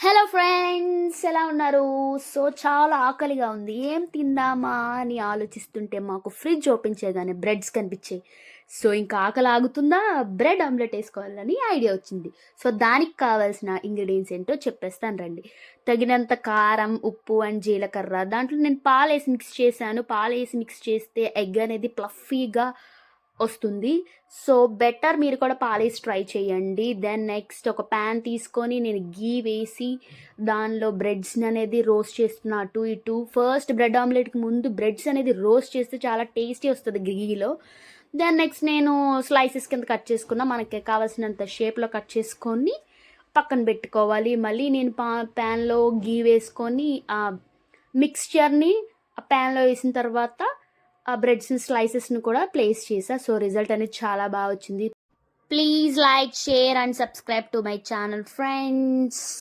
Hello friends, ఎలా ఉన్నారు? So చాలా ఆకలిగా ఉంది. ఏం తిందామా అని ఆలోచిస్తుంటే మాకు ఫ్రిడ్జ్ ఓపెన్ చేయగానే బ్రెడ్స్ కనిపించాయి. సో ఇంకా ఆకలి ఆగుతుందా, బ్రెడ్ ఆమ్లెట్ వేసుకోవాలని ఐడియా వచ్చింది. సో దానికి కావాల్సిన ఇంగ్రీడియంట్స్ ఏంటో చెప్పేస్తాను రండి. తగినంత కారం, ఉప్పు అండ్ జీలకర్ర. దాంట్లో నేను పాలేసి మిక్స్ చేశాను. పాలేసి మిక్స్ చేస్తే ఎగ్ అనేది ప్లఫీగా వస్తుంది. సో బెటర్ మీరు కూడా పాలేసి ట్రై చేయండి. దెన్ నెక్స్ట్ ఒక ప్యాన్ తీసుకొని నేను గీ వేసి దానిలో బ్రెడ్స్ అనేది రోస్ట్ చేస్తున్నా అటు ఇటు. ఫస్ట్ బ్రెడ్ ఆమ్లెట్కి ముందు బ్రెడ్స్ అనేది రోస్ట్ చేస్తే చాలా టేస్టీ వస్తుంది గీలో. దెన్ నెక్స్ట్ నేను స్లైసెస్ కింద కట్ చేసుకున్నా, మనకి కావాల్సినంత షేప్లో కట్ చేసుకొని పక్కన పెట్టుకోవాలి. మళ్ళీ నేను ప్యాన్లో గీ వేసుకొని ఆ మిక్స్చర్ని ఆ ప్యాన్లో వేసిన తర్వాత ఆ బ్రెడ్స్ స్లైసెస్ని కూడా ప్లేస్ చేసా. సో రిజల్ట్ అనేది చాలా బాగా వచ్చింది. Please like, share and subscribe to my channel friends.